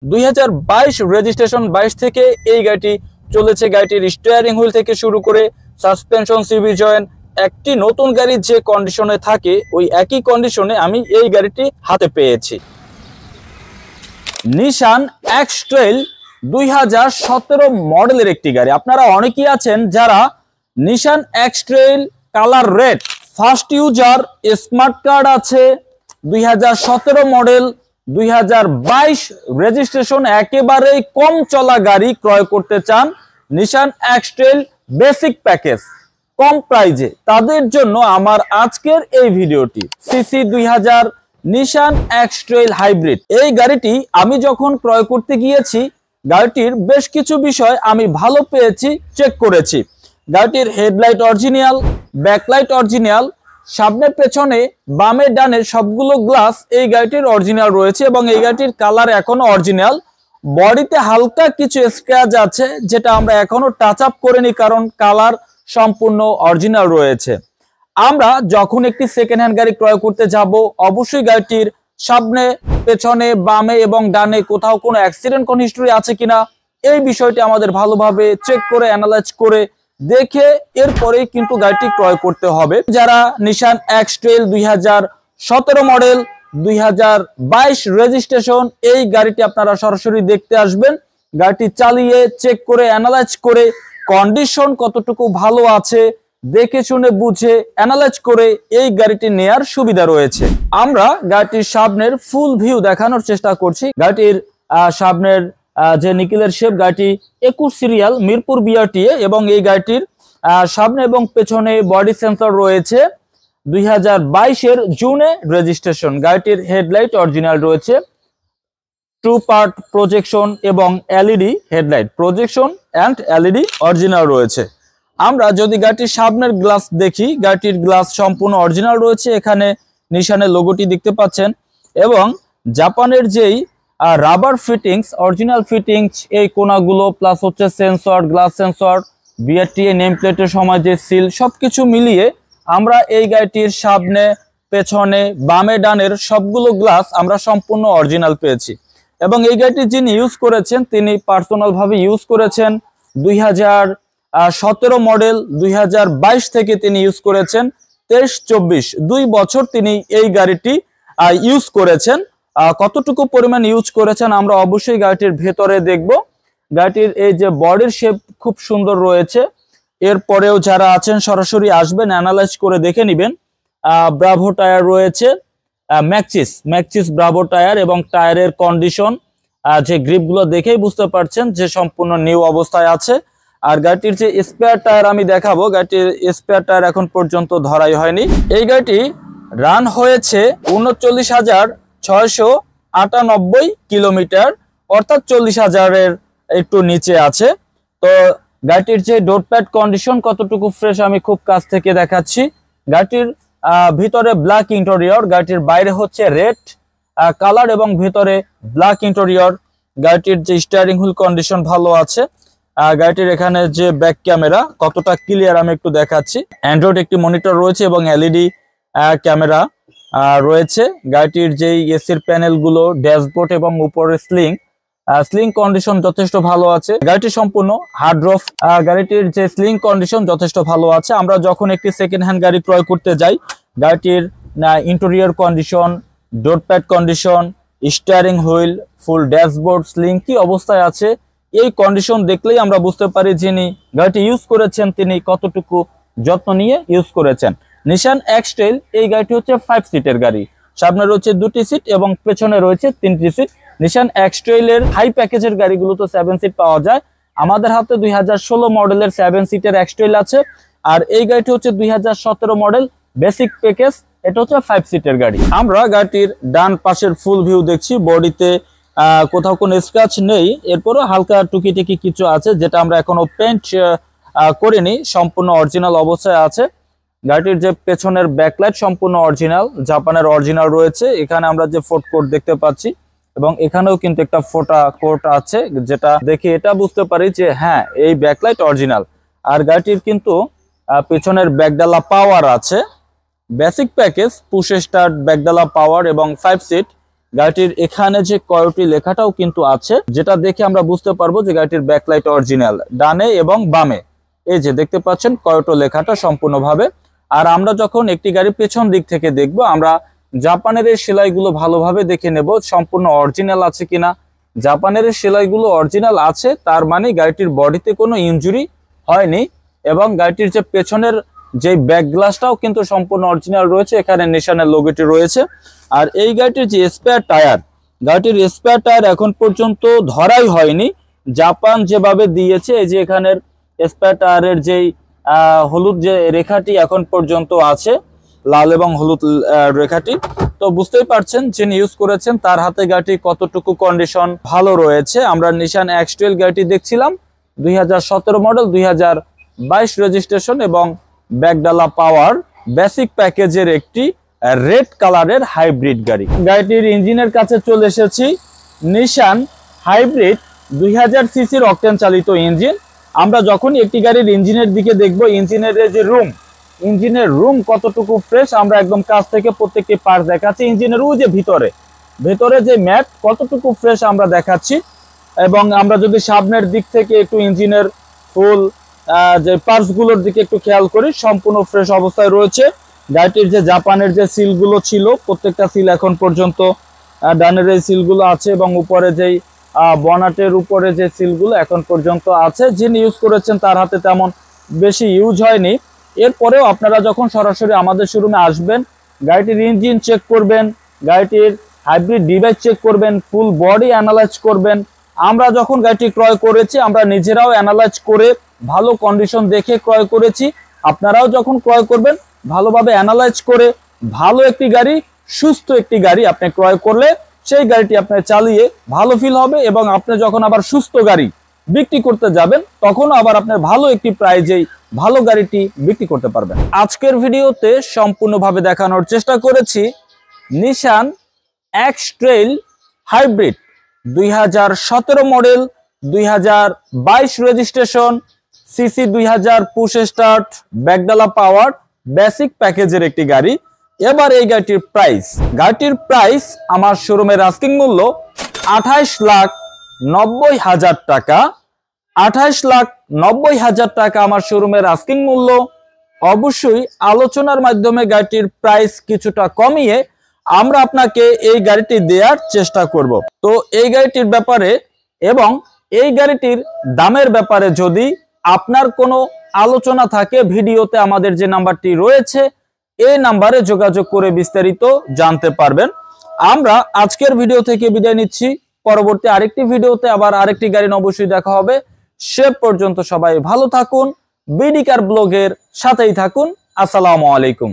2022 registration 22 থেকে এই গাড়িটি চলেছে। গাড়িটির স্টিয়ারিং হুইল থেকে শুরু করে সাসপেনশন, সিবি জয়েন্ট, একটি নতুন গাড়ি যে কন্ডিশনে থাকে ওই একই কন্ডিশনে আমি এই গাড়িটি হাতে পেয়েছি। নিশান এক্সট্রেল 2017 মডেলের একটি গাড়ি। আপনারা অনেকেই আছেন যারা Nissan X Trail colour red first user, smart card আছে, 2017 মডেল, 2022 রেজিস্ট্রেশন, একেবারেই কম চলা গাড়ি ক্রয় করতে চান নিশান এক্সট্রেল বেসিক প্যাকেজ কম প্রাইজে, তাদের জন্য আমার আজকের এই ভিডিওটি। সিসি 2000 নিশান এক্সট্রেল হাইব্রিড। এই গাড়িটি আমি যখন ক্রয় করতে গিয়েছি গাড়িটির বেশ কিছু বিষয় আমি ভালো পেয়েছি, চেক করেছি। গাড়িটির হেডলাইট অরিজিনাল, ব্যাকলাইট অরিজিনাল, সামনে পেছনে বামে ডানে সবগুলো গ্লাস এই গাড়িটির অরিজিনাল রয়েছে এবং এই গাড়িটির কালার এখনো অরিজিনাল। বডিতে হালকা কিছু স্ক্র্যাচ আছে যেটা আমরা এখনো টাচ আপ করিনি কারণ কালার সম্পূর্ণ অরিজিনাল রয়েছে। আমরা যখন একটি সেকেন্ড হ্যান্ড গাড়ি ক্রয় করতে যাব অবশ্যই গাড়িটির সামনে, পেছনে, বামে এবং ডানে কোথাও কোনো অ্যাক্সিডেন্ট কোন হিস্টরি আছে কিনা এই বিষয়টি আমাদের ভালোভাবে চেক করে অ্যানালাইজ করে দেখে এরপরেই কিন্তু গাড়িটি ক্রয় করতে হবে। যারা নিশান এক্সট্রেল 2017 মডেল, 2022 রেজিস্ট্রেশন এই গাড়িটি আপনারা সরাসরি দেখতে আসবেন, গাড়িটি চালিয়ে চেক করে অ্যানালাইজ করে কন্ডিশন কতটুকু ভালো আছে দেখে শুনে বুঝে অ্যানালাইজ করে এই গাড়িটি নেয়ার সুবিধা রয়েছে। আমরা গাড়িটির সামনের ফুল ভিউ দেখানোর চেষ্টা করছি। গাড়িটির সামনের যে নিকেলের শেপ, গাড়িটি 21 সিরিয়াল মিরপুর বিআরটিএ এবং এই গাড়িটির সামনে এবং পেছনে বডি সেন্সর রয়েছে। 2022 জুনে রেজিস্ট্রেশন। গাড়িটির হেডলাইট অরিজিনাল রয়েছে, টু পার্ট প্রজেকশন এবং LED headlight, projection and LED original রয়েছে। আমরা যদি গাড়িটির সামনের গ্লাস দেখি, গাড়িটির গ্লাস সম্পূর্ণ অরিজিনাল রয়েছে। এখানে নিশানের লোগোটি দেখতে পাচ্ছেন এবং জাপানের যেই রাবার ফিটিংস, অরিজিনাল ফিটিংস, এই কোনাগুলো প্লাস হচ্ছে sensor, glass sensor, BRTA name প্লেটের সময় যে সিল, সবকিছু মিলিয়ে আমরা এই গাড়িটির সামনে, পেছনে, বামে ডানের সবগুলো গ্লাস আমরা সম্পূর্ণ অরিজিনাল পেয়েছি। এবং এই গাড়িটি যিনি ইউজ করেছেন তিনি পার্সোনাল ভাবে ইউজ করেছেন। 2017 মডেল, 2022 থেকে তিনি ইউজ করেছেন, 23-24 2 বছর তিনি এই গাড়িটি ইউজ করেছেন। কতটুকু পরিমাণ ইউজ করেছেন আমরা অবশ্যই গাড়িটির ভেতরে দেখব। গাড়িটির এই যে বডির শেপ খুব সুন্দর রয়েছে। এরপরেও যারা আছেন সরাসরি আসবেন, অ্যানালাইজ করে দেখে নেবেন। ব্রাভো টায়ার রয়েছে, ম্যাকচিস ব্রাভো টায়ার এবং টায়ারের কন্ডিশন, যে গ্রিপগুলো দেখেই বুঝতে পারছেন যে সম্পূর্ণ নিউ অবস্থায় আছে। আর গাড়িটির যে স্পেয়ার টায়ার আমি দেখাবো, গাড়িটির স্পেয়ার টায়ার এখন পর্যন্ত ধরাই হয়নি। এই গাড়িটি রান হয়েছে 39,698 কিলোমিটার, অর্থাৎ 40,000-এর একটু নিচে আছে। তো গাড়িটির যে ডোর প্যাড কন্ডিশন কতটুকু ফ্রেশ আমি খুব কাছ থেকে দেখাচ্ছি। গাড়িটির ভিতরে ব্ল্যাক ইন্টেরিয়র, গাড়িটির বাইরে হচ্ছে রেড কালার এবং ভিতরে ব্ল্যাক ইন্টেরিয়র। গাড়িটির যে স্টিয়ারিং হুইল কন্ডিশন ভালো আছে। গাড়িটির এখানে যে ব্যাক ক্যামেরা কতটা ক্লিয়ার আমি একটু দেখাচ্ছি। অ্যান্ড্রয়েড একটি মনিটর রয়েছে এবং এলইডি ক্যামেরা রয়েছে। গাড়িটির যে এসির প্যানেলগুলো, ড্যাশবোর্ড এবং উপরের স্লিং কন্ডিশন যথেষ্ট ভালো আছে। গাড়িটি সম্পূর্ণ হার্ড রফ। গাড়িটির যে স্লিং কন্ডিশন যথেষ্ট ভালো আছে। আমরা যখন একটি সেকেন্ড হ্যান্ড গাড়ি ক্রয় করতে যাই গাড়িটির interior condition, door pad condition, steering wheel, full dashboard, স্লিং কি অবস্থায় আছে এই কন্ডিশন দেখলেই আমরা বুঝতে পারি যিনি গাড়িটি ইউজ করেছেন তিনি কতটুকু যত্ন নিয়ে ইউজ করেছেন। নিশান এক্সট্রেল এই গাড়িটি হচ্ছে 5 সিটের গাড়ি, সামনে রয়েছে 2টি সিট এবং পেছনে রয়েছে 3টি সিট। নিশান এক্সট্রেলের হাই প্যাকেজের গাড়িগুলো তো 7 সিট পাওয়া যায়। আমাদের হাতে 2016 মডেলের 7 সিটের এক্সট্রেল আছে। আর এই গাড়িটি হচ্ছে 2017 মডেল বেসিক প্যাকেজ, এটা হচ্ছে 5 সিটের গাড়ি। আমরা গাড়িটির ডান পাশের ফুল ভিউ দেখছি। বডিতে কোথাও কোনো স্ক্র্যাচ নেই, এরপরও হালকা টুকিটাকি কিছু আছে যেটা আমরা এখনো পেন্ট করিনি, সম্পূর্ণ অরিজিনাল অবস্থায় আছে। গাড়িটির যে পেছনের ব্যাকলাইট সম্পূর্ণ অরিজিনাল, জাপানের অরিজিনাল রয়েছে। এখানে আমরা যে ফোট কোট দেখতে পাচ্ছি এবং এখানেও কিন্তু একটা ফোটা কোট আছে, যেটা দেখে এটা বুঝতে পারি যে হ্যাঁ এই ব্যাকলাইট অরিজিনাল। আর গাড়িটির কিন্তু পেছনের ব্যাকডালা পাওয়ার আছে, বেসিক প্যাকেজ, পুশ স্টার্ট ব্যাকডালা পাওয়ার এবং 5 সিট। গাড়িটির এখানে যে কয়োটি লেখাটাও কিন্তু আছে, যেটা দেখে আমরা বুঝতে পারবো যে গাড়িটির ব্যাকলাইট অরিজিনাল, ডানে এবং বামে এই যে দেখতে পাচ্ছেন কয়োটো লেখাটা সম্পূর্ণভাবে। আর আমরা যখন একটি গাড়ি পেছন দিক থেকে দেখব, আমরা জাপানের এই সেলাইগুলো ভালোভাবে দেখে নেব সম্পূর্ণ অরিজিনাল আছে কিনা। জাপানের এই সেলাইগুলো অরিজিনাল আছে, তার মানে গাড়িটির বডিতে কোনো ইনজুরি হয়নি এবং গাড়িটির যে পেছনের যে ব্যাক গ্লাসটাও কিন্তু সম্পূর্ণ অরিজিনাল রয়েছে, এখানে নিশানের লোগোটি রয়েছে। আর এই গাড়িটির যে স্পেয়ার টায়ার, গাড়িটির স্পেয়ার টায়ার এখন পর্যন্ত ধরাই হয়নি। জাপান যেভাবে দিয়েছে, এই যে এখানের স্পেয়ার টায়ারের যেই হলুদ যে রেখাটি এখন পর্যন্ত আছে, লাল এবং হলুদ রেখাটি, তো বুঝতেই পারছেন যিনি ইউজ করেছেন তার হাতে গাড়িটি কতটুকু কন্ডিশন ভালো রয়েছে। আমরা নিশান এক্স-টুয়েলভ গাড়িটি দেখছিলাম, 2017 মডেল, 2022 রেজিস্ট্রেশন এবং ব্যাকডালা পাওয়ার বেসিক প্যাকেজের একটি রেড কালারের হাইব্রিড গাড়ি। গাড়িটির ইঞ্জিনের কাছে চলে এসেছি। নিশান হাইব্রিড 2000 সিসির অকটেন চালিত ইঞ্জিন। আমরা যখনই একটি গাড়ির ইঞ্জিনের দিকে দেখব, ইঞ্জিনের যে ইঞ্জিনের রুম কতটুকু ফ্রেশ, আমরা একদম কাছ থেকে প্রত্যেকটি পার্ট দেখাচ্ছি। ইঞ্জিনের যে ভেতরে যে ম্যাট কতটুকু ফ্রেশ আমরা দেখাচ্ছি। এবং আমরা যদি সামনের দিক থেকে একটু ইঞ্জিনের ফুল যে পার্টসগুলোর দিকে একটু খেয়াল করি, সম্পূর্ণ ফ্রেশ অবস্থায় রয়েছে। গাড়িটির যে জাপানের যে সিলগুলো ছিল, প্রত্যেকটা সিল এখন পর্যন্ত, ডানের এই সিলগুলো আছে এবং উপরে যেই বনাটের উপরে যে সিলগুলো এখন পর্যন্ত আছে। যিনি ইউজ করেছেন তার হাতে তেমন বেশি ইউজ হয়নি। এরপরেও আপনারা যখন সরাসরি আমাদের শোরুমে আসবেন, গাড়িটির ইঞ্জিন চেক করবেন, গাড়িটির হাইব্রিড ডিভাইস চেক করবেন, ফুল বডি অ্যানালাইজ করবেন। আমরা যখন গাড়িটি ক্রয় করেছি, আমরা নিজেরাও অ্যানালাইজ করে ভালো কন্ডিশন দেখে ক্রয় করেছি। আপনারাও যখন ক্রয় করবেন, ভালোভাবে অ্যানালাইজ করে ভালো একটি গাড়ি, সুস্থ একটি গাড়ি আপনি ক্রয় করলে সেই গাড়িটি আপনি চালিয়ে ভালো ফিল হবে এবং আপনি যখন আবার সুস্থ গাড়ি বিক্রি করতে যাবেন, তখন আবার আপনার ভালো একটি প্রাইজেই ভালো গাড়িটি বিক্রি করতে পারবেন। আজকের ভিডিওতে সম্পূর্ণভাবে দেখানোর চেষ্টা করেছি Nissan X Trail hybrid 2017 model, 2022 registration, CC 2000, push start, ব্যাকডালা পাওয়ার বেসিক প্যাকেজের একটি গাড়ি। এবার এই গাড়িটির প্রাইস আমার শোরুমের আস্কিং মূল্য 28,90,000 টাকা। 28,90,000 টাকা আমার শোরুমের আস্কিং মূল্য। অবশ্যই আলোচনার মাধ্যমে গাড়িটির প্রাইস কিছুটা কমিয়ে আমরা আপনাকে এই গাড়িটি দেওয়ার চেষ্টা করব। তো এই গাড়িটির ব্যাপারে এবং এই গাড়িটির দামের ব্যাপারে যদি আপনার কোনো আলোচনা থাকে, ভিডিওতে আমাদের যে নাম্বারটি রয়েছে এই নাম্বারে যোগাযোগ করে বিস্তারিত জানতে পারবেন। আমরা আজকের ভিডিও থেকে বিদায় নিচ্ছি। পরবর্তী আরেকটি ভিডিওতে আবার আরেকটি গাড়ি অবশ্যই দেখা হবে। সে পর্যন্ত সবাই ভালো থাকুন, বিডি কার ব্লগের সাথেই থাকুন। আসসালামু আলাইকুম।